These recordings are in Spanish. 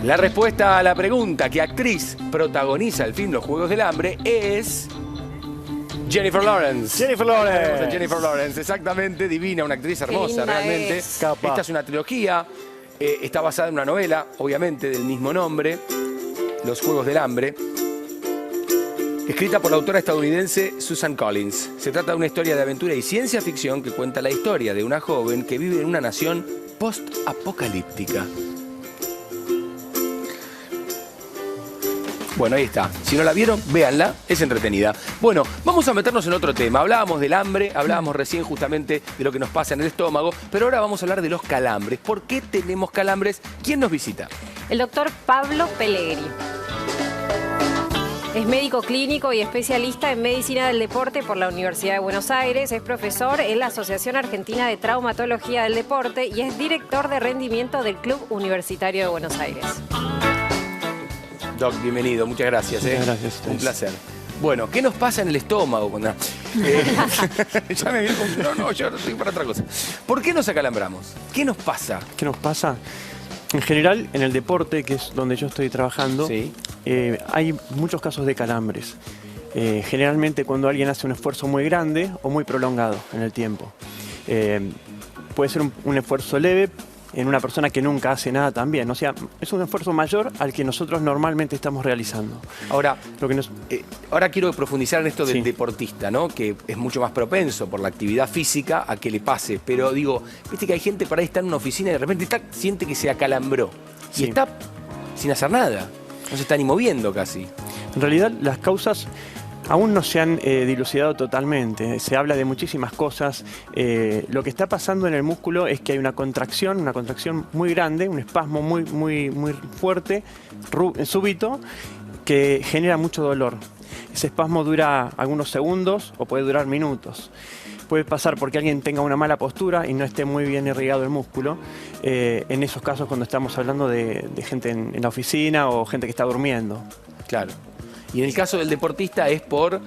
La respuesta a la pregunta, ¿qué actriz protagoniza el film Los Juegos del Hambre? Es Jennifer Lawrence. Jennifer Lawrence. Tenemos a Jennifer Lawrence, exactamente, divina, una actriz hermosa realmente. Capa. Esta es una trilogía, está basada en una novela, obviamente, del mismo nombre, Los Juegos del Hambre, escrita por la autora estadounidense Susan Collins. Se trata de una historia de aventura y ciencia ficción que cuenta la historia de una joven que vive en una nación post-apocalíptica. Bueno, ahí está. Si no la vieron, véanla, es entretenida. Bueno, vamos a meternos en otro tema. Hablábamos del hambre, hablábamos recién justamente de lo que nos pasa en el estómago, pero ahora vamos a hablar de los calambres. ¿Por qué tenemos calambres? ¿Quién nos visita? El doctor Pablo Pellegri. Es médico clínico y especialista en medicina del deporte por la Universidad de Buenos Aires. Es profesor en la Asociación Argentina de Traumatología del Deporte y es director de rendimiento del Club Universitario de Buenos Aires. Doc, bienvenido. Muchas gracias. Muchas gracias a ustedes. Un placer. Bueno, ¿qué nos pasa en el estómago? Cuando... ya me viene con... No, yo no estoy para otra cosa. ¿Por qué nos acalambramos? ¿Qué nos pasa? ¿Qué nos pasa? En general, en el deporte, que es donde yo estoy trabajando, Sí. Hay muchos casos de calambres. Generalmente cuando alguien hace un esfuerzo muy grande o muy prolongado en el tiempo. Puede ser un esfuerzo leve en una persona que nunca hace nada también. O sea, es un esfuerzo mayor al que nosotros normalmente estamos realizando. Ahora, Lo que nos... ahora quiero profundizar en esto del Sí. deportista, ¿no? Que es mucho más propenso por la actividad física a que le pase. Pero digo, viste que hay gente por ahí está en una oficina y de repente siente que se acalambró. Y Sí. está sin hacer nada. No se está ni moviendo casi. En realidad, las causas aún no se han dilucidado totalmente. Se habla de muchísimas cosas. Lo que está pasando en el músculo es que hay una contracción muy grande, un espasmo muy fuerte, súbito, que genera mucho dolor. Ese espasmo dura algunos segundos o puede durar minutos. Puede pasar porque alguien tenga una mala postura y no esté muy bien irrigado el músculo. En esos casos, cuando estamos hablando de gente en la oficina o gente que está durmiendo. Claro. Y en el caso del deportista es por,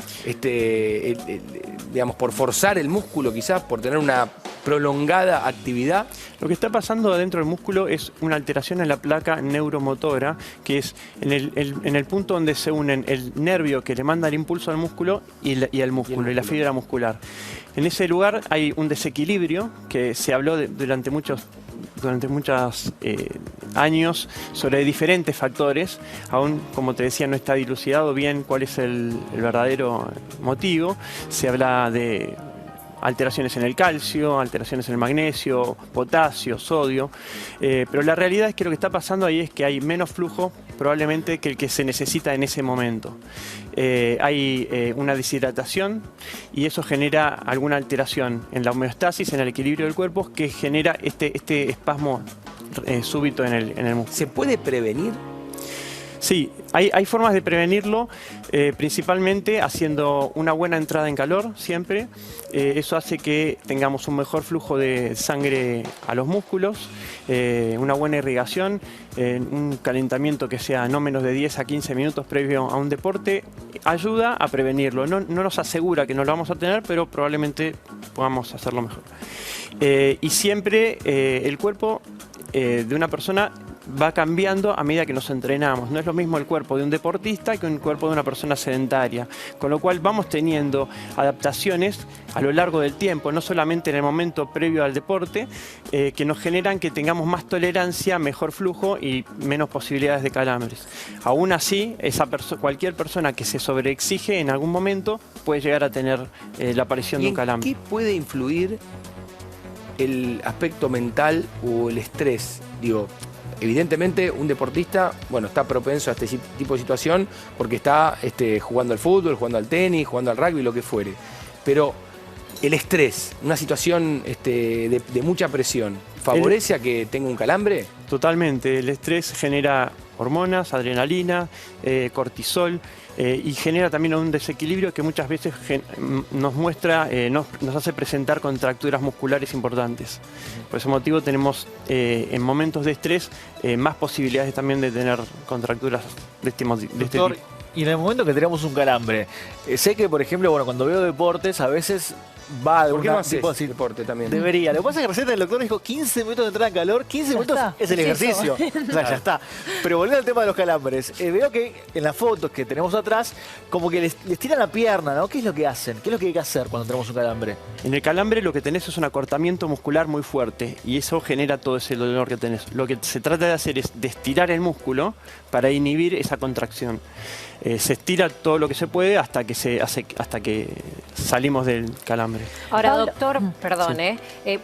digamos, por forzar el músculo quizás, por tener una prolongada actividad. Lo que está pasando adentro del músculo es una alteración en la placa neuromotora, que es en el punto donde se unen el nervio que le manda el impulso al músculo y el músculo, y la fibra muscular. En ese lugar hay un desequilibrio que se habló durante muchos años sobre diferentes factores. Aún, como te decía, no está dilucidado bien cuál es el verdadero motivo. Se habla de alteraciones en el calcio, alteraciones en el magnesio, potasio, sodio, pero la realidad es que lo que está pasando ahí es que hay menos flujo probablemente que el que se necesita en ese momento. Hay una deshidratación y eso genera alguna alteración en la homeostasis, en el equilibrio del cuerpo, que genera este espasmo súbito en el músculo. ¿Se puede prevenir? Sí, hay formas de prevenirlo, principalmente haciendo una buena entrada en calor siempre. Eso hace que tengamos un mejor flujo de sangre a los músculos, una buena irrigación, un calentamiento que sea no menos de 10 a 15 minutos previo a un deporte, ayuda a prevenirlo. No nos asegura que no lo vamos a tener, pero probablemente podamos hacerlo mejor. Y siempre el cuerpo de una persona va cambiando a medida que nos entrenamos. No es lo mismo el cuerpo de un deportista que el cuerpo de una persona sedentaria. Con lo cual vamos teniendo adaptaciones a lo largo del tiempo, no solamente en el momento previo al deporte, que nos generan que tengamos más tolerancia, mejor flujo y menos posibilidades de calambres. Aún así, cualquier persona que se sobreexige en algún momento puede llegar a tener la aparición de un calambre. ¿Qué puede influir el aspecto mental o el estrés? Digo, evidentemente un deportista, bueno, está propenso a este tipo de situación porque está jugando al fútbol, jugando al tenis, jugando al rugby, lo que fuere. Pero el estrés, una situación de mucha presión, ¿favorece a que tenga un calambre? Totalmente. El estrés genera hormonas, adrenalina, cortisol, y genera también un desequilibrio que muchas veces nos muestra, nos hace presentar contracturas musculares importantes. Por ese motivo tenemos en momentos de estrés más posibilidades también de tener contracturas de este tipo. Y en el momento que tenemos un calambre, sé que, por ejemplo, bueno, cuando veo deportes, a veces va a ¿Por qué algún no haces tipo de deporte también? Debería. Lo que pasa es que recién el doctor dijo 15 minutos de entrada en calor, 15 minutos está. es el Es ejercicio. eso. O sea, ya está. Pero volviendo al tema de los calambres, veo que en las fotos que tenemos atrás, como que les tiran la pierna, ¿no? ¿Qué es lo que hacen? ¿Qué es lo que hay que hacer cuando tenemos un calambre? En el calambre lo que tenés es un acortamiento muscular muy fuerte y eso genera todo ese dolor que tenés. Lo que se trata de hacer es de estirar el músculo para inhibir esa contracción. Se estira todo lo que se puede hasta que salimos del calambre. Ahora, Pablo. doctor, perdón,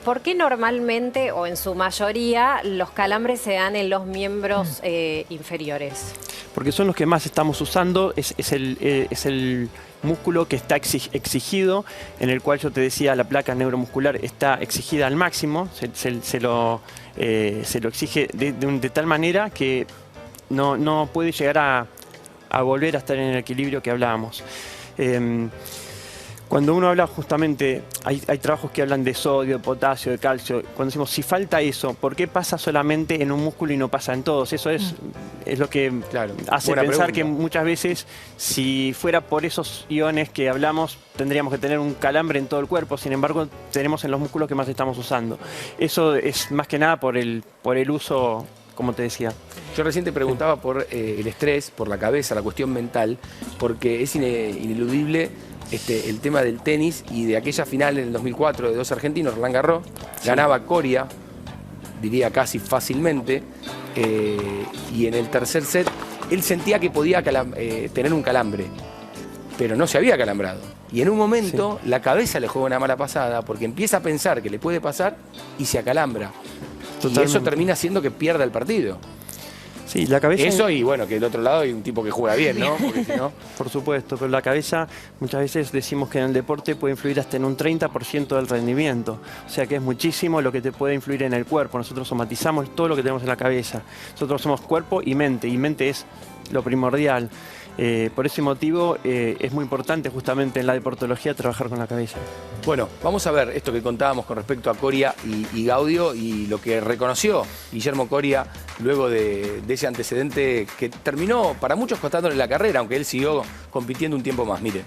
¿por qué normalmente o en su mayoría los calambres se dan en los miembros inferiores? Porque son los que más estamos usando, es el músculo que está exigido, en el cual yo te decía la placa neuromuscular está exigida al máximo, se lo exige de tal manera que no puede llegar a volver a estar en el equilibrio que hablábamos. Cuando uno habla justamente, hay trabajos que hablan de sodio, de potasio, de calcio. Cuando decimos, si falta eso, ¿por qué pasa solamente en un músculo y no pasa en todos? Eso es lo que hace buena pensar pregunta. que muchas veces, si fuera por esos iones que hablamos, tendríamos que tener un calambre en todo el cuerpo. Sin embargo, tenemos en los músculos que más estamos usando. Eso es más que nada por el uso, como te decía. Yo recién te preguntaba por el estrés, por la cabeza, la cuestión mental, porque es ineludible el tema del tenis y de aquella final en el 2004 de dos argentinos, Roland Garros, ganaba Coria, diría casi fácilmente, y en el tercer set él sentía que podía tener un calambre, pero no se había calambrado. Y en un momento la cabeza le juega una mala pasada porque empieza a pensar que le puede pasar y se acalambra. Totalmente. Y eso termina haciendo que pierda el partido. Sí, la cabeza... Eso y bueno, que del otro lado hay un tipo que juega bien, ¿no? Porque si no... Por supuesto, pero la cabeza muchas veces decimos que en el deporte puede influir hasta en un 30% del rendimiento. O sea que es muchísimo lo que te puede influir en el cuerpo. Nosotros somatizamos todo lo que tenemos en la cabeza. Nosotros somos cuerpo y mente es lo primordial. Por ese motivo es muy importante justamente en la deportología trabajar con la cabeza. Bueno, vamos a ver esto que contábamos con respecto a Coria y Gaudio y lo que reconoció Guillermo Coria luego de ese antecedente que terminó para muchos costándole la carrera, aunque él siguió compitiendo un tiempo más. Miren.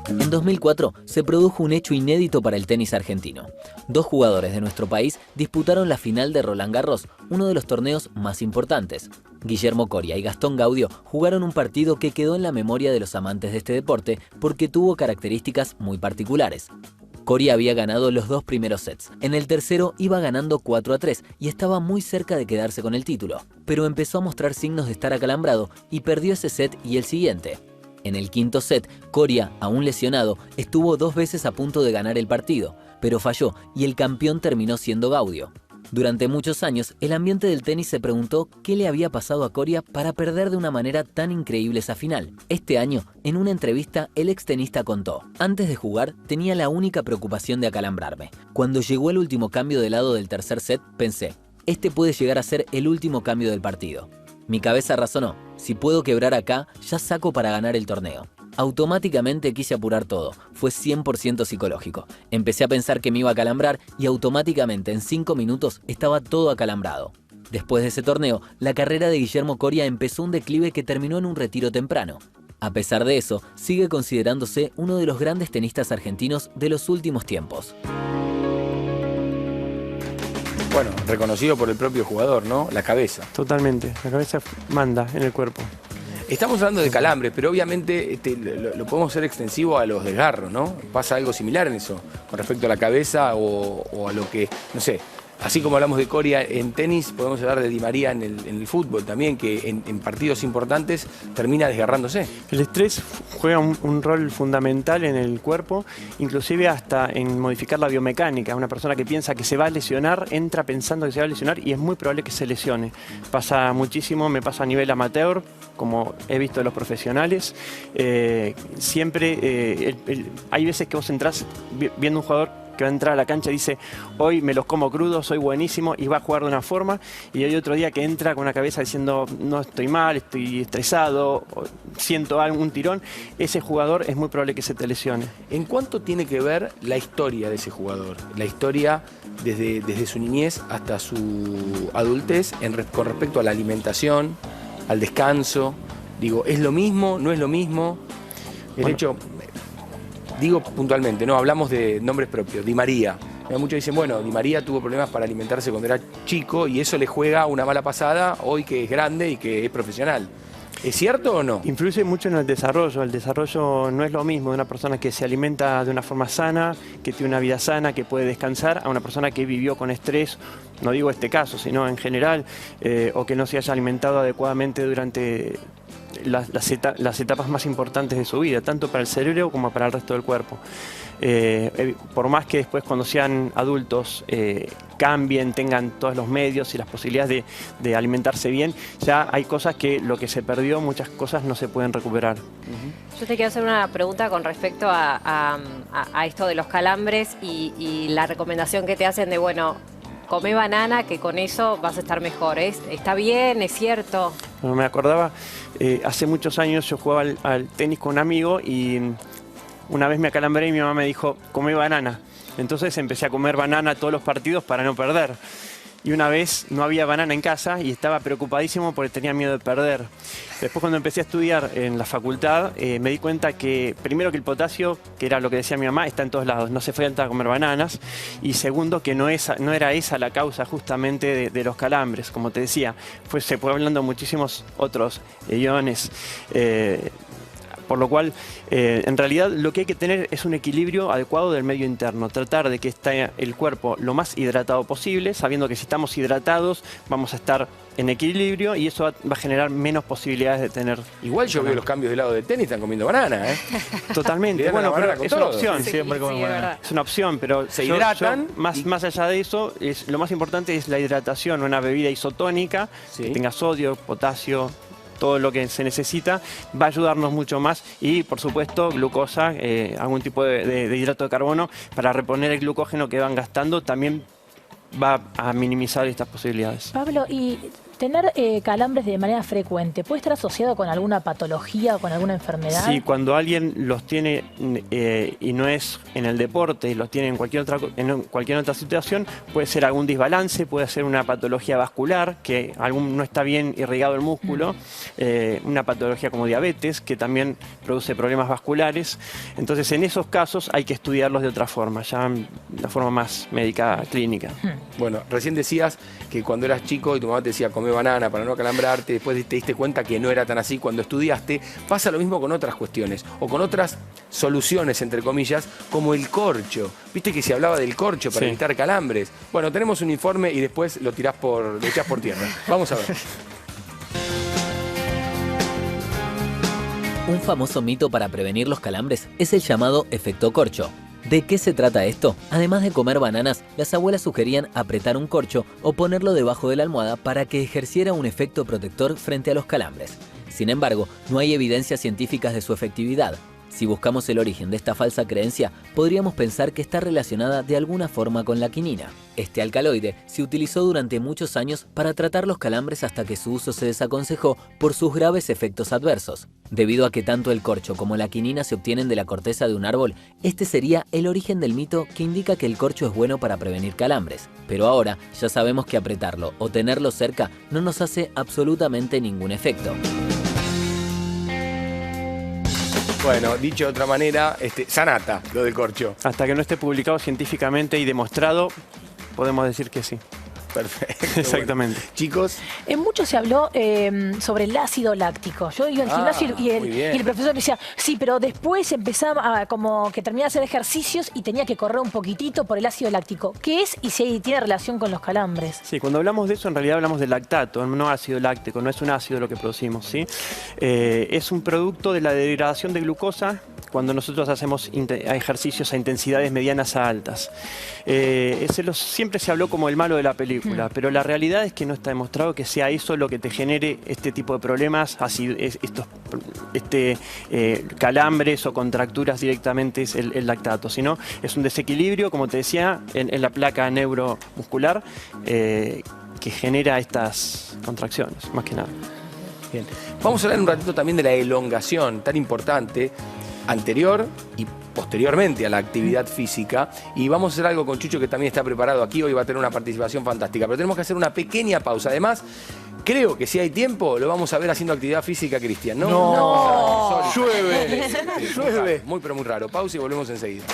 En 2004 se produjo un hecho inédito para el tenis argentino. Dos jugadores de nuestro país disputaron la final de Roland Garros, uno de los torneos más importantes. Guillermo Coria y Gastón Gaudio jugaron un partido que quedó en la memoria de los amantes de este deporte porque tuvo características muy particulares. Coria había ganado los dos primeros sets. En el tercero iba ganando 4-3 y estaba muy cerca de quedarse con el título. Pero empezó a mostrar signos de estar acalambrado y perdió ese set y el siguiente. En el quinto set, Coria, aún lesionado, estuvo 2 veces a punto de ganar el partido, pero falló y el campeón terminó siendo Gaudio. Durante muchos años, el ambiente del tenis se preguntó qué le había pasado a Coria para perder de una manera tan increíble esa final. Este año, en una entrevista, el extenista contó: antes de jugar, tenía la única preocupación de acalambrarme. Cuando llegó el último cambio de lado del tercer set, pensé, este puede llegar a ser el último cambio del partido. Mi cabeza razonó, si puedo quebrar acá, ya saco para ganar el torneo. Automáticamente quise apurar todo, fue 100% psicológico. Empecé a pensar que me iba a acalambrar y automáticamente en 5 minutos estaba todo acalambrado. Después de ese torneo, la carrera de Guillermo Coria empezó un declive que terminó en un retiro temprano. A pesar de eso, sigue considerándose uno de los grandes tenistas argentinos de los últimos tiempos. Bueno, reconocido por el propio jugador, ¿no? La cabeza. Totalmente, la cabeza manda en el cuerpo. Estamos hablando de calambres, pero obviamente lo podemos hacer extensivo a los desgarros, ¿no? Pasa algo similar en eso, con respecto a la cabeza o a lo que, no sé, así como hablamos de Coria en tenis, podemos hablar de Di María en el fútbol también, que en partidos importantes termina desgarrándose. El estrés juega un rol fundamental en el cuerpo, inclusive hasta en modificar la biomecánica. Una persona que piensa que se va a lesionar, entra pensando que se va a lesionar y es muy probable que se lesione. Pasa muchísimo, me pasa a nivel amateur, como he visto de los profesionales. Siempre hay veces que vos entrás viendo un jugador que va a entrar a la cancha y dice, hoy me los como crudos, soy buenísimo, y va a jugar de una forma, y hay otro día que entra con una cabeza diciendo, no estoy mal, estoy estresado, siento algún tirón. Ese jugador es muy probable que se te lesione. ¿En cuánto tiene que ver la historia de ese jugador? La historia desde su niñez hasta su adultez con respecto a la alimentación, al descanso. Digo, ¿es lo mismo? ¿No es lo mismo? Bueno. hecho, digo puntualmente, no hablamos de nombres propios, Di María. Muchos dicen, bueno, Di María tuvo problemas para alimentarse cuando era chico y eso le juega una mala pasada hoy que es grande y que es profesional. ¿Es cierto o no? Influye mucho en el desarrollo. El desarrollo no es lo mismo de una persona que se alimenta de una forma sana, que tiene una vida sana, que puede descansar, a una persona que vivió con estrés, no digo este caso, sino en general, o que no se haya alimentado adecuadamente durante las etapas más importantes de su vida, tanto para el cerebro como para el resto del cuerpo. Por más que después cuando sean adultos cambien, tengan todos los medios y las posibilidades de alimentarse bien, ya hay cosas que lo que se perdió, muchas cosas no se pueden recuperar. Yo te quiero hacer una pregunta con respecto a esto de los calambres y la recomendación que te hacen de, bueno, come banana, que con eso vas a estar mejor. ¿Está bien? ¿Es cierto? Bueno, me acordaba, hace muchos años yo jugaba al tenis con un amigo y una vez me acalambré y mi mamá me dijo, come banana. Entonces empecé a comer banana todos los partidos para no perder. Y una vez no había banana en casa y estaba preocupadísimo porque tenía miedo de perder. Después cuando empecé a estudiar en la facultad me di cuenta que primero que el potasio, que era lo que decía mi mamá, está en todos lados, no se falta a comer bananas. Y segundo que no era esa la causa justamente de los calambres, como te decía. Se fue hablando muchísimos otros iones. Por lo cual, en realidad, lo que hay que tener es un equilibrio adecuado del medio interno. Tratar de que esté el cuerpo lo más hidratado posible, sabiendo que si estamos hidratados vamos a estar en equilibrio y eso va a generar menos posibilidades de tener... Igual yo veo los cambios de lado del tenis, están comiendo banana, ¿eh? Totalmente. Bueno, pero es una opción. Sí, Siempre comen banana. verdad. Es una opción, pero Se hidratan más allá de eso, lo más importante es la hidratación, una bebida isotónica, Sí. que tenga sodio, potasio, todo lo que se necesita, va a ayudarnos mucho más y, por supuesto, glucosa, algún tipo de hidrato de carbono para reponer el glucógeno que van gastando, también va a minimizar estas posibilidades. Pablo, y tener calambres de manera frecuente, ¿puede estar asociado con alguna patología o con alguna enfermedad? Sí, cuando alguien los tiene y no es en el deporte y los tiene en cualquier otra situación, puede ser algún desbalance, puede ser una patología vascular, que no está bien irrigado el músculo, una patología como diabetes, que también produce problemas vasculares. Entonces, en esos casos hay que estudiarlos de otra forma, ya de una forma más médica, clínica. Bueno, recién decías que cuando eras chico y tu mamá te decía come banana para no acalambrarte, después te diste cuenta que no era tan así cuando estudiaste. Pasa lo mismo con otras cuestiones o con otras soluciones, entre comillas, como el corcho. Viste que se hablaba del corcho para evitar calambres. Bueno, tenemos un informe y después lo echás por tierra. Vamos a ver. Un famoso mito para prevenir los calambres es el llamado efecto corcho. ¿De qué se trata esto? Además de comer bananas, las abuelas sugerían apretar un corcho o ponerlo debajo de la almohada para que ejerciera un efecto protector frente a los calambres. Sin embargo, no hay evidencias científicas de su efectividad. Si buscamos el origen de esta falsa creencia, podríamos pensar que está relacionada de alguna forma con la quinina. Este alcaloide se utilizó durante muchos años para tratar los calambres hasta que su uso se desaconsejó por sus graves efectos adversos. Debido a que tanto el corcho como la quinina se obtienen de la corteza de un árbol, este sería el origen del mito que indica que el corcho es bueno para prevenir calambres. Pero ahora ya sabemos que apretarlo o tenerlo cerca no nos hace absolutamente ningún efecto. Bueno, dicho de otra manera, sanata lo del corcho. Hasta que no esté publicado científicamente y demostrado, podemos decir que sí. Perfecto. Exactamente. Bueno, chicos, En mucho se habló sobre el ácido láctico. Yo iba al gimnasio muy bien. y el profesor me decía, sí, pero después empezaba como que terminaba de hacer ejercicios y tenía que correr un poquitito por el ácido láctico. ¿Qué es y si tiene relación con los calambres? Sí, cuando hablamos de eso, en realidad hablamos de lactato, no ácido láctico, no es un ácido lo que producimos, ¿sí? Es un producto de la degradación de glucosa cuando nosotros hacemos ejercicios a intensidades medianas a altas. Siempre se habló como el malo de la película, pero la realidad es que no está demostrado que sea eso lo que te genere este tipo de problemas, calambres o contracturas directamente es el lactato, sino es un desequilibrio, como te decía, en la placa neuromuscular que genera estas contracciones, más que nada. bien. Vamos a hablar un ratito también de la elongación, tan importante, anterior y posteriormente a la actividad física. Y vamos a hacer algo con Chucho, que también está preparado aquí. Hoy va a tener una participación fantástica. Pero tenemos que hacer una pequeña pausa. Además, creo que si hay tiempo, lo vamos a ver haciendo actividad física, Cristian, ¿no? No. Sorry. Llueve. Sí, Llueve. muy, pero muy raro. Pausa y volvemos enseguida.